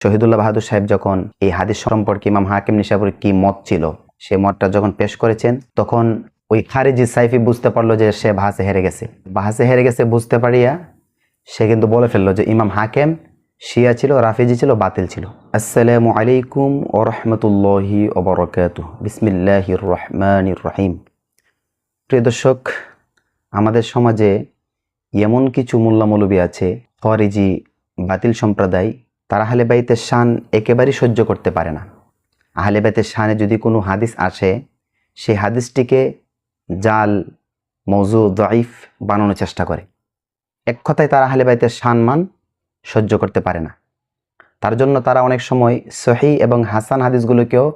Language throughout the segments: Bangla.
শহীদুল্লাহ বাহাদুর সাহেব যখন এই হাদিস সম্পর্কে ইমাম হাকিম নিশাপুরীর কি মত ছিল সে মতটা যখন পেশ করেছেন, তখন ওই খারিজি সাইফি বুঝতে পারলো যে সে বাহাসে হেরে গেছে বুঝতে পারিয়া সে কিন্তু বলে ফেললো যে ইমাম হাকিম শিয়া ছিল, রাফিজি ছিল, বাতিল ছিল। আসসালামু আলাইকুম ওয়া রাহমাতুল্লাহি ওয়া বারাকাতুহু। বিসমিল্লাহির রহমানির রহিম। প্রিয় দর্শক, আমাদের সমাজে এমন কিছু মোল্লা মৌলবী আছে, খারিজি বাতিল সম্প্রদায়, তারা আহলে বাইতের শান একেবারেই সহ্য করতে পারে না। আহলে বাইতের শানে যদি কোনো হাদিস আসে, সেই হাদিসটিকে জাল, মওযু, দাঈফ বানানোর চেষ্টা করে। এক কথায় তারা আহলে বাইতের শান সহ্য করতে পারে না। তার জন্য তারা অনেক সময় সহিহ এবং হাসান হাদিসগুলোকেও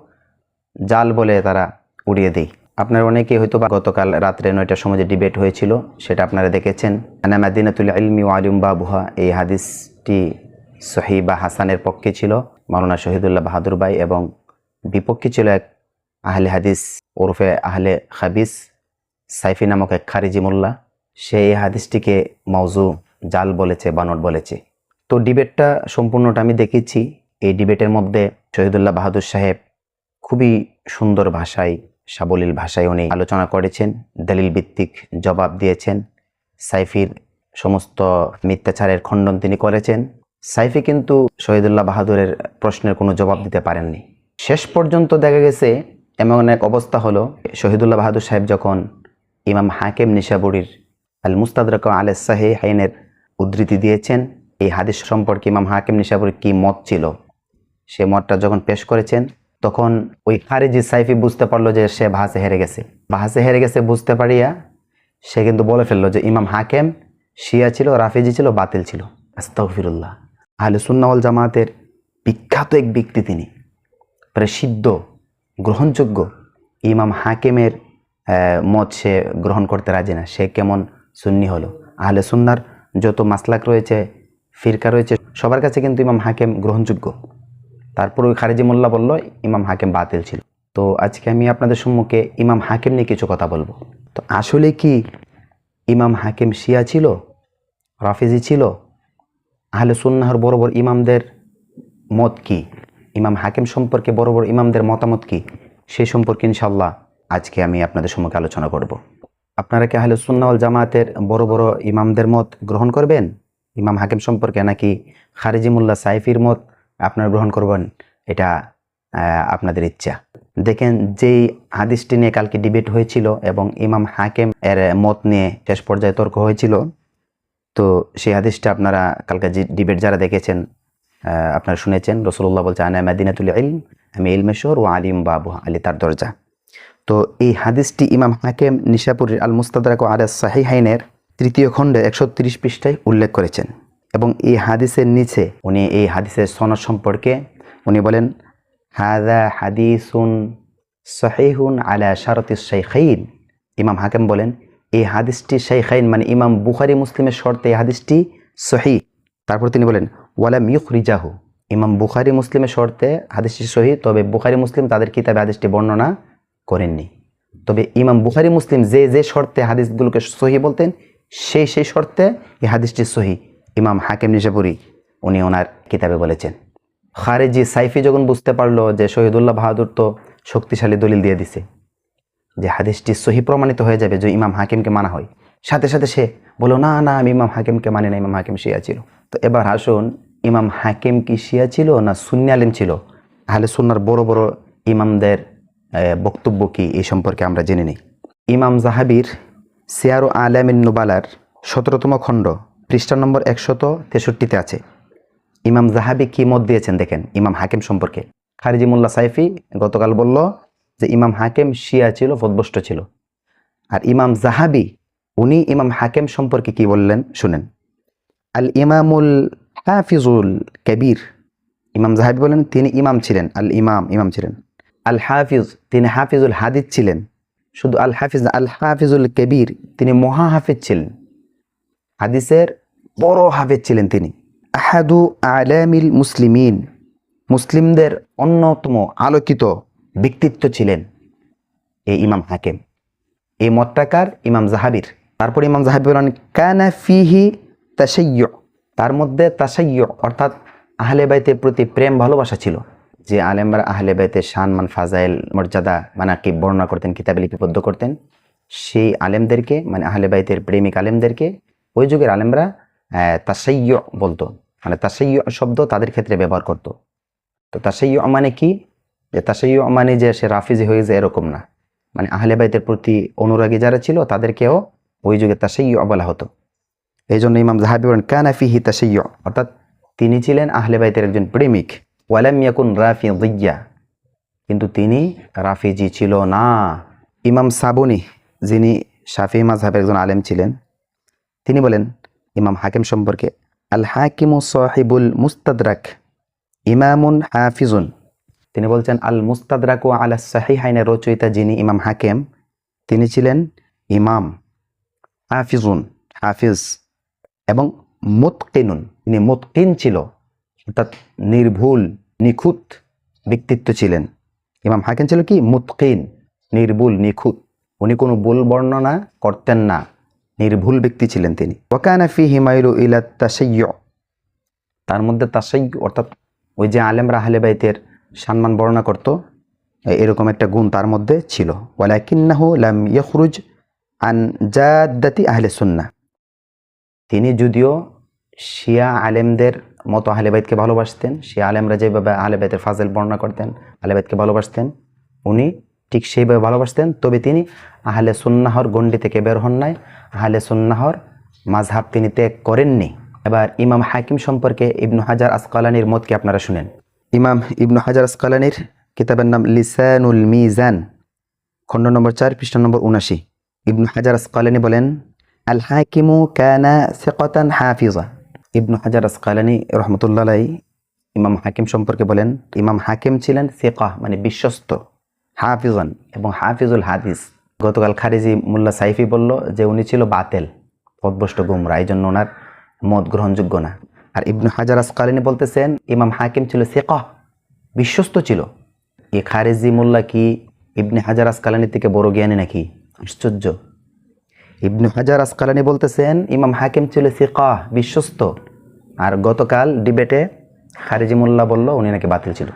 জাল বলে তারা উড়িয়ে দেয়। আপনারা অনেকেই হয়তো বা গতকাল রাত্রে 9টার সময় যে ডিবেট হয়েছিল সেটা আপনারা দেখেছেন। আনা মাদিনাতুল ইলমি ওয়া আলিম বাবুহা, এই হাদিসটি সহিহ বা হাসানের পক্ষে ছিল মাওলানা শহীদুল্লাহ বাহাদুর ভাই, এবং বিপক্ষে ছিল এক আহলে হাদিস ওরফে আহলে খাবিস সাইফি নামক এক খারিজি মোল্লা। সে এই হাদিসটিকে মওযু, জাল বলেছে, বানর বলেছে। তো ডিবেটটা সম্পূর্ণটা আমি দেখেছি। এই ডিবেটের মধ্যে শহীদুল্লাহ বাহাদুর সাহেব খুবই সুন্দর ভাষায়, সাবলীল ভাষায় উনি আলোচনা করেছেন, দলিল ভিত্তিক জবাব দিয়েছেন। সাইফির সমস্ত মিথ্যাচারের খণ্ডন তিনি করেছেন। সাইফি কিন্তু শহীদুল্লাহ বাহাদুরের প্রশ্নের কোনো জবাব দিতে পারেননি। শেষ পর্যন্ত দেখা গেছে এমন এক অবস্থা হলো, শহীদুল্লাহ বাহাদুর সাহেব যখন ইমাম হাকিম নিশাপুরীর আল মুস্তাদরাক আলা সাহিহাইনের উদ্ধৃতি দিয়েছেন, এই হাদিস সম্পর্কে ইমাম হাকিম নিশাপুরীর কি মত ছিল সে মতটা যখন পেশ করেছেন, তখন ওই খারিজি সাইফি বুঝতে পারলো যে সে বাহাসে হেরে গেছে বুঝতে পারিয়া সে কিন্তু বলে ফেললো যে ইমাম হাকিম শিয়া ছিল, রাফিজি ছিল, বাতিল ছিল। আস্তাগফিরুল্লাহ। আহলে সুন্নাহ ওয়াল জামাতের বিখ্যাত এক ব্যক্তি, তিনি প্রসিদ্ধ, গ্রহণযোগ্য ইমাম হাকিমের মত সে গ্রহণ করতে রাজি না। সে কেমন সুন্নি হলো? আহলে সুন্নার যত মাসলাক রয়েছে, ফিরকা রয়েছে, সবার কাছে কিন্তু ইমাম হাকিম গ্রহণযোগ্য। তারপর ওই খারিজি মোল্লা বলল ইমাম হাকিম বাতিল ছিল। তো আজকে আমি আপনাদের সম্মুখে ইমাম হাকিম নিয়ে কিছু কথা বলবো। তো আসলে কি ইমাম হাকিম শিয়া ছিল, রাফিজি ছিল? আহলে সুন্নাহর বড় বড় ইমামদের মত কি? ইমাম হাকিম সম্পর্কে বড় বড় ইমামদের মতামত কি? সেই সম্পর্কে ইনশাআল্লাহ আজকে আমি আপনাদের সম্মুখে আলোচনা করব। আপনারা কি আহলে সুন্নাহ ওয়াল জামাতের বড় বড় ইমামদের মত গ্রহণ করবেন ইমাম হাকিম সম্পর্কে, নাকি খারিজি মোল্লা সাইফির মত আপনারা গ্রহণ করবেন? এটা আপনাদের ইচ্ছা। দেখেন, যেই হাদিসটি নিয়ে কালকে ডিবেট হয়েছিল এবং ইমাম হাকিম এর মত নিয়ে শেষ পর্যায়ে তর্ক হয়েছিল, তো সেই হাদিসটা আপনারা কালকে যে ডিবেট যারা দেখেছেন আপনারা শুনেছেন। রাসূলুল্লাহ বলছে আনা মাদিনাতুল ইলম, আমি ইলমের শহর, ও আলিম বাবুহা, আলী তার দরজা। তো এই হাদিসটি ইমাম হাকিম নিশাপুরীর আল মুস্তাদরাক আলা সাহিহাইনের 3য় খণ্ডে 130 পৃষ্ঠায় উল্লেখ করেছেন। এবং এই হাদিসের নিচে উনি এই হাদিসের সনদ সম্পর্কে উনি বলেন, হাযা হাদিসুন সহিহুন আলা শারতিস শাইখাইন। ইমাম হাকিম বলেন এই হাদিসটি শাইখাইন মানে ইমাম বুখারী মুসলিমের শর্তে এই হাদিসটি সহিহ। তারপর তিনি বলেন ওয়ালাম ইউখরিজাহু, ইমাম বুখারী মুসলিমের শর্তে হাদিসটি সহিহ, তবে বুখারী মুসলিম তাদের কিতাবে হাদিসটি বর্ণনা করেননি। তবে ইমাম বুখারী মুসলিম যে শর্তে হাদিসগুলোকে সহিহ বলতেন, সেই শর্তে এই হাদিসটি সহিহ ইমাম হাকিম নিশাপুরী উনি ওনার কিতাবে বলেছেন। খারিজি সাইফি যখন বুঝতে পারলো যে শহীদুল্লাহ বাহাদুর তো শক্তিশালী দলিল দিয়ে দিছে যে হাদিসটি সহিহ প্রমাণিত হয়ে যাবে যে ইমাম হাকিমকে মানা হয়, সাথে সাথে সে বলো না আমি ইমাম হাকিমকে মানি না, ইমাম হাকিম শিয়া ছিল। তো এবার আসুন, ইমাম হাকিম কি শিয়া ছিল না সুন্নি আলেম ছিল? আহলে সুন্নাহর বড় বড় ইমামদের বক্তব্য কি এই সম্পর্কে আমরা জেনে নিই। ইমাম জাহাবির সিয়ারু আলামিন নুবালার 17তম খণ্ড পৃষ্ঠা নম্বর 163-তে আছে। ইমাম জাহাবি কি মত দিয়েছেন দেখেন ইমাম হাকিম সম্পর্কে। খারিজি মোল্লা সাইফি গতকাল বলল যে ইমাম হাকিম শিয়া ছিল, পথভ্রষ্ট ছিল। আর ইমাম জাহাবি উনি ইমাম হাকিম সম্পর্কে কি বললেন শুনেন। আল ইমামুল হাফিজুল কবির, ইমাম জাহাবি বলেন তিনি ইমাম ছিলেন। আল ইমাম ছিলেন। আল হাফিজ, তিনি হাফিজুল হাদিস ছিলেন। শুধু আল হাফিজ না, আল হাফিজুল কবির, তিনি মহা হাফিজ ছিলেন, হাদিসের বড় হাফিজ ছিলেন তিনি। আহাদু আলামিল মুসলিমিন, মুসলিমদের অন্যতম আলোকিত ব্যক্তিত্ব ছিলেন এই ইমাম হাকিম। এই মতটাকার ইমাম জাহাবির। তারপর ইমাম জাহাবি বলেন কানা ফিহি তাশাইয়্যু, তার মধ্যে তাশাইয়্যু অর্থাৎ আহলে বাইতের প্রতি প্রেম ভালোবাসা ছিল। যে আলেমরা আহলে বাইতের শানমান ফাজাইল মর্যাদা মানাকিব বর্ণনা করতেন, কিতাবে লিপিবদ্ধ করতেন, সেই আলেমদেরকে মানে আহলে বাইতের প্রেমিক আলেমদেরকে ওই যুগের আলেমরা তাসাইয়্য বলতো, মানে তাসাইয়্য শব্দ তাদের ক্ষেত্রে ব্যবহার করতো। তো তাসাইয়্য মানে কি? যে তাসাইয়্য মানে যে সে রাফিজি হয়ে যায় এরকম না, মানে আহলে বাইতের প্রতি অনুরাগী যারা ছিল তাদেরকেও ওই যুগে তাসাইয়্য বলা হতো। এই জন্য ইমাম যাহাবী বলেন কানা ফিহি তাসাইয়্য, অর্থাৎ তিনি ছিলেন আহলে বাইতের একজন প্রেমিক। ওয়ালাম ইয়াকুন রাফিজিয়্যা, কিন্তু তিনি রাফিজি ছিল না। ইমাম সাবুনি, যিনি শাফি মাযহাবের একজন আলেম ছিলেন, তিনি বলেন ইমাম হাকিম সম্পর্কে, আল হাকিমু সাহিবুল মুস্তাদরাক ইমামুন হাফিজুন। তিনি বলছেন আল মুস্তাদরাকু আলা সাহিহাইনের রচয়িতা যিনি ইমাম হাকিম, তিনি ছিলেন ইমাম, হাফিজুন হাফিজ, এবং মুতকিনুন, তিনি মুতকিন ছিল, অর্থাৎ নির্ভুল নিখুঁত ব্যক্তিত্ব ছিলেন। ইমাম হাকিম ছিল কি? মুতকিন, নির্ভুল নিখুঁত, উনি কোনো ভুল বর্ণনা করতেন না, নির্ভুল ব্যক্তি ছিলেন তিনি। ওয়াকানা ফিহি মাইলু ইলা তাসাইয়্যু, তার মধ্যে তাসাইয়্যু অর্থাৎ ওই যে আলেমরা আহলে বাইতের সম্মান বর্ণনা করত এরকম একটা গুণ তার মধ্যে ছিল। ওয়ালাকিন্নাহু লাম ইয়াখরুজ আন জাদ্দাতি আহলে সুন্নাহ, তিনি যদিও শিয়া আলেমদের মতো আহলে বাইতকে ভালোবাসতেন, শিয়া আলেমরা যেভাবে আহলে বাইতের ফাজল বর্ণনা করতেন, আহলে বাইতকে ভালোবাসতেন, উনি ঠিক সেইভাবে ভালোবাসতেন, তবে তিনি আহলে সুন্নাহর গণ্ডি থেকে বের হন নাই, আহলে সুন্নাহর মাযহাব তিনি ত্যাগ করেননি। এবার ইমাম হাকিম সম্পর্কে ইবনু হাজার আসকালানির মতকে আপনারা শুনেন। ইমাম ইবনু হাজার আসকালানির কিতাবের নাম লিসানুল মিজান, খণ্ড নম্বর 4 পৃষ্ঠা নম্বর 79। ইবনু হাজার আসকালানি বলেন আল হাকিমু কানা সিকাতান হাফিজা। ইবনু হাজার আসকালানি রহমতুল্লাহ আলাইহি ইমাম হাকিম সম্পর্কে বলেন, ইমাম হাকিম ছিলেন সিকাহ মানে বিশ্বস্ত, হাফিজান এবং হাফিজুল হাদিস। গতকাল খারিজি মোল্লা সাইফি বলল যে উনি ছিল বাতেল, পথভ্রষ্ট গুমরা, এই জন্য ওনার মত গ্রহণযোগ্য না। আর ইবনু হাজার আসকালানি বলতেছেন ইমাম হাকিম ছিল সিকাহ, বিশ্বস্ত ছিল। এই খারিজি মোল্লা কি ইবনে হাজার আসকালানি থেকে বড় জ্ঞানী নাকি? আশ্চর্য। ইবনু হাজার আসকালানি বলতেছেন ইমাম হাকিম ছিল সিকাহ, বিশ্বস্ত, আর গতকাল ডিবেটে খারিজি মোল্লা বলল উনি নাকি বাতিল ছিল।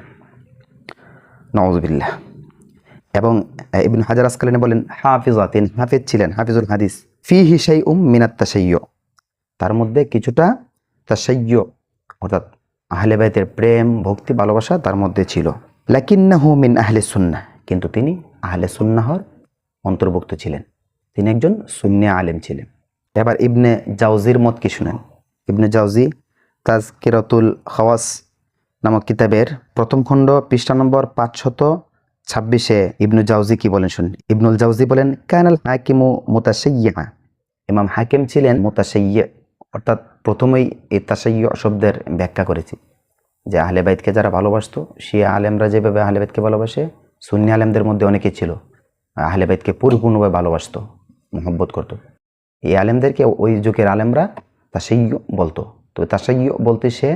নাউযুবিল্লাহ। এবং ইবনু হাজার আসকালানি বলেন হাফিজা, তিনি হাফিজ ছিলেন, হাফিজুল হাদিস। ফিহি শাইউম মিনাত তাসাইয়্যু, তার মধ্যে কিছুটা তাসাইয়্যু অর্থাৎ আহলে বাইতের প্রেম ভক্তি ভালোবাসা তার মধ্যে ছিল। লাকিন্নাহু মিন আহলে সুন্নাহ, কিন্তু তিনি আহলে সুন্নাহর অন্তর্ভুক্ত ছিলেন, তিনি একজন সুন্নি আলেম ছিলেন। এবার ইবনে জাওজির মত কি শুনেন। ইবনে জাওজি তাজকিরাতুল খাওয়াস নামক কিতাবের প্রথম খণ্ড পৃষ্ঠা নম্বর 526 ইবনু জাওজি কি বলেন শুনুন। ইবনুল জাওজি বলেন কানাল হাকিমু মুতাসাইয়্যা, ইমাম হাকিম ছিলেন মুতাসাইয়্যা, অর্থাৎ প্রথমেই এই তাসাইয়্য শব্দের ব্যাখ্যা করেছি যে আহলে বাইতকে যারা ভালোবাসতো, শিয়া আলেমরা যেভাবে আহলে বাইতকে ভালোবাসে, সুন্নি আলেমদের মধ্যে অনেকেই ছিল আহলে বাইতকে পরিপূর্ণভাবে ভালোবাসতো, মহব্বত করত। এই আলেমদেরকে ওই যুগের আলেমরা তাসাইয়্য বলতো। তো তাসাইয়্য বলতে সে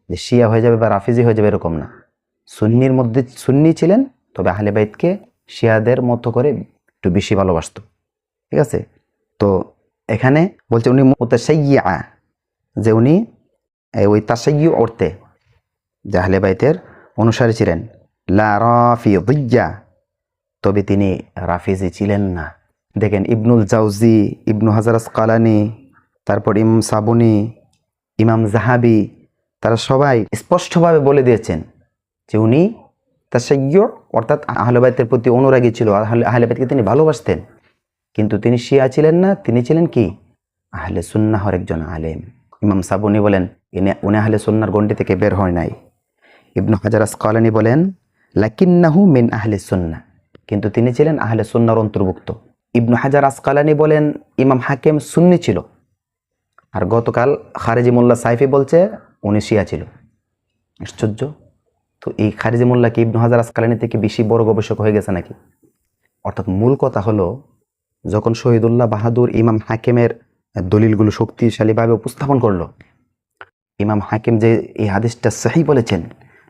যে শিয়া হয়ে যাবে বা রাফিজি হয়ে যাবে এরকম না, সুন্নির মধ্যে সুন্নি ছিলেন, তবে আহলে বাইতকে শিয়াদের মতো করে একটু বেশি ভালোবাসতো। ঠিক আছে, তো এখানে বলছে উনি মুতাসাইয়্যা, যে উনি ওই তাসাইয়্য অর্থে যে আহলে বাইতের অনুসারী ছিলেন। লা রাফিজিয়্যা, তবে তিনি রাফিজি ছিলেন না। দেখেন ইবনুল জাওজি, ইবনু হাজার আসকালানি, তারপর ইমাম সাবুনি, ইমাম যাহাবি, তারা সবাই স্পষ্টভাবে বলে দিয়েছেন যে উনি তাসাইয়্য অর্থাৎ আহলে বাইতের প্রতি অনুরাগী ছিল, আহলে বাইতকে তিনি ভালোবাসতেন, কিন্তু তিনি শিয়া ছিলেন না, তিনি ছিলেন কি আহলে সুন্নাহর একজন আলেম। ইমাম সাবুনি বলেন উনি আহলে সুন্নাহর গণ্ডি থেকে বের হয় নাই। ইবনু হাজার আসকালানি বলেন লাকিন্নাহু মিন আহলে সুন্নাহ, কিন্তু তিনি ছিলেন আহলে সুন্নাহর অন্তর্ভুক্ত। ইবনু হাজার আসকালানি বলেন ইমাম হাকিম সুন্নি ছিল, আর গতকাল খারিজি মোল্লা সাইফি বলছে উনি শিয়া ছিল। আশ্চর্য। তো এই খারিজি মোল্লা কি ইবনু হাজার আসকালানি থেকে বেশি বড় গবেষক হয়ে গেছে নাকি? অর্থাৎ মূল কথা হলো, যখন শহীদুল্লাহ বাহাদুর ইমাম হাকিমের দলিলগুলো শক্তিশালীভাবে উপস্থাপন করলো, ইমাম হাকিম যে এই হাদিসটা সহিহ বলেছেন,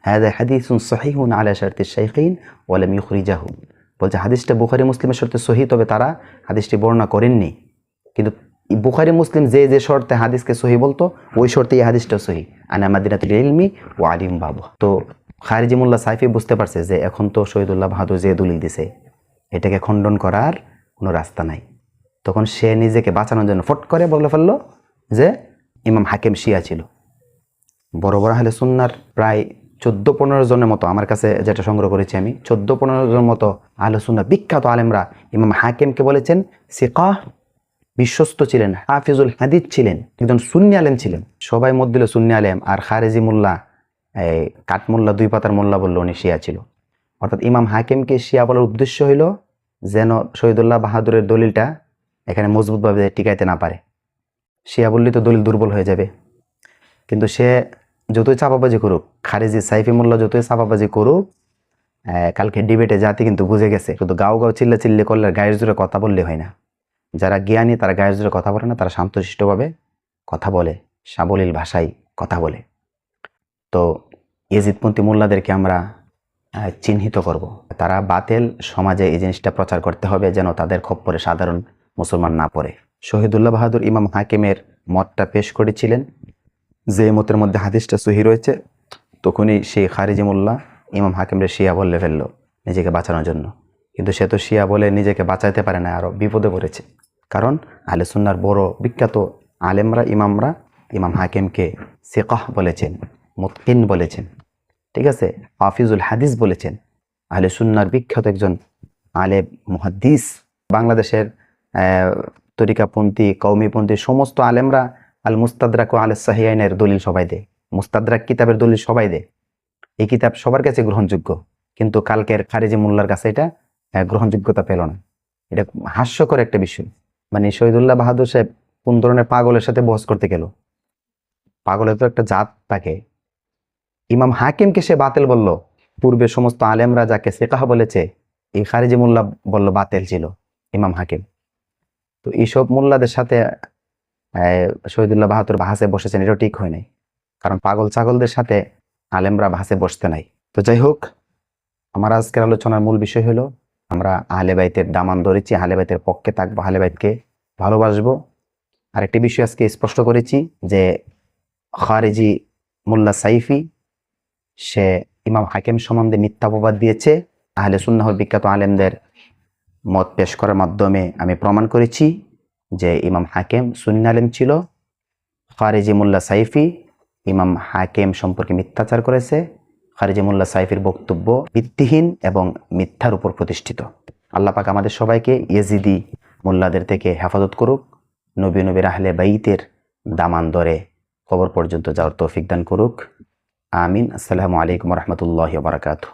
হাযা হাদিসুন সহিহুন আলা শারতিশ শাইখাইন ওয়া লাম ইখরিজাহু, বলছে হাদিসটা বুখারী মুসলিমের শর্তে সহিহ, তবে তারা হাদিসটি বর্ণনা করেননি, কিন্তু বুখারী মুসলিম যে যে শর্তে হাদিসকে সহি বলতো ওই শর্তে এই হাদিসটা সহি, আনা মাদিনাতুল ইলমি ও আলিম বাবু। তো খারিজি মোল্লা সাইফি বুঝতে পারছে যে এখন তো শহীদুল্লাহ বাহাদুর যে দলিল দিছে এটাকে খণ্ডন করার কোনো রাস্তা নাই। তখন সে নিজেকে বাঁচানোর জন্য ফট করে বলে ফেললো যে ইমাম হাকিম শিয়া ছিল। বড় বড় আহলে সুন্নাহর প্রায় 14-15 জনের মতো, আমার কাছে যেটা সংগ্রহ করেছি আমি, 14-15 জন মতো আহলে সুন্নাহ বিখ্যাত আলেমরা ইমাম হাকিমকে বলেছেন সিকাহ, বিশ্বস্ত ছিলেন, হাফিজুল হাদিস ছিলেন, একজন সুন্নি আলেম ছিলেন। সবাই মত দিল সুন্নি আলেম, আর খারেজি মোল্লা, এই কাঠমোল্লা, 2 পাতার মোল্লা বললো উনি শিয়া ছিল। অর্থাৎ ইমাম হাকিমকে শিয়া বলার উদ্দেশ্য হইল যেন শহীদুল্লাহ বাহাদুরের দলিলটা এখানে মজবুতভাবে টিকাইতে না পারে। শিয়া বললেই তো দলিল দুর্বল হয়ে যাবে। কিন্তু সে যতই চাপাবাজি করুক, খারেজি সাইফি মোল্লা যতই চাপাবাজি করুক, কালকে ডিবেটে জাতি কিন্তু বুঝে গেছে শুধু গাও গাও চিল্লি করলে গায়ের জোরে কথা বললে হয় না। যারা জ্ঞানী তারা গায়ের জোরে কথা বলে না, তারা শান্তশিষ্টভাবে কথা বলে, সাবলীল ভাষায় কথা বলে। তো ইয়েজিদপন্থী মোল্লাদেরকে আমরা চিহ্নিত করব। তারা বাতেল সমাজে এই জিনিসটা প্রচার করতে হবে যেন তাদের খপ্পরে সাধারণ মুসলমান না পড়ে। শহীদুল্লাহ বাহাদুর ইমাম হাকিমের মতটা পেশ করেছিলেন, যে মতের মধ্যে হাদিসটা সহি রয়েছে। তখনই সেই খারিজি মোল্লা ইমাম হাকিমরে শিয়া বললে ফেললো নিজেকে বাঁচানোর জন্য। কিন্তু সে তো শিয়া বলে নিজেকে বাঁচাইতে পারে না, আরও বিপদে পড়েছে। কারণ আহলে সুন্নাহর বড় বিখ্যাত আলেমরা, ইমামরা ইমাম হাকিমকে সিকাহ বলেছেন, মুতকিন বলেছেন, ঠিক আছে, হাফিজুল হাদিস বলেছেন। আহলে সুন্নাহর বিখ্যাত একজন আলেম মুহাদ্দিস। বাংলাদেশের তরিকাপন্থী, কওমিপন্থী সমস্ত আলেমরা আল মুস্তাদরাক ও আল সাহিহাইনের দলিল সবাই দেয়, মুস্তাদরাক কিতাবের দলিল সবাই দেয়। এই কিতাব সবার কাছে গ্রহণযোগ্য, কিন্তু কালকের খারিজি মোল্লার কাছে এটা গ্রহণযোগ্যতা পেল না। এটা হাস্যকর একটা বিষয়। মানে শহীদুল্লাহ বাহাদুর সাহেব কোন ধরনের পাগলের সাথে বহস করতে গেল? পাগলের তো একটা জাত থাকে। ইমাম হাকিমকে সে বাতিল বলল, পূর্বে সমস্ত আলেমরা যাকে সিকাহ বলেছে এই খারিজি মোল্লা বলল বাতিল ছিল ইমাম হাকিম। তো এইসব মোল্লাদের সাথে শহীদুল্লাহ বাহাদুর বাহাসে বসেছেন, এটাও ঠিক হয় নাই। কারণ পাগল ছাগলদের সাথে আলেমরা বাহাসে বসতে নাই। তো যাই হোক, আমার আজকের আলোচনার মূল বিষয় হলো আমরা আহলে বাইতের দামান ধরেছি, আহলে বাইতের পক্ষে থাকবো, আহলে বাইতকে ভালোবাসবো। আর একটি বিষয় আজকে স্পষ্ট করেছি যে খারিজি মোল্লা সাইফি সে ইমাম হাকিম সম্বন্ধে মিথ্যাপবাদ দিয়েছে। আহলে সুন্নাহর বিখ্যাত আলেমদের মত পেশ করার মাধ্যমে আমি প্রমাণ করেছি যে ইমাম হাকিম সুন্নি আলেম ছিল। খারিজি মোল্লা সাইফি ইমাম হাকিম সম্পর্কে মিথ্যাচার করেছে। খারিজি মোল্লা সাইফির বক্তব্য ভিত্তিহীন এবং মিথ্যার উপর প্রতিষ্ঠিত। আল্লাহ পাক আমাদের সবাইকে ইয়েজিদি মোল্লাদের থেকে হেফাজত করুক, নবীর আহলে বাইতের দামান ধরে কবর পর্যন্ত যাওয়ার তৌফিক দান করুক। আমিন। আসসালামু আলাইকুম ওয়া রাহমাতুল্লাহি ওয়া বারাকাতুহু।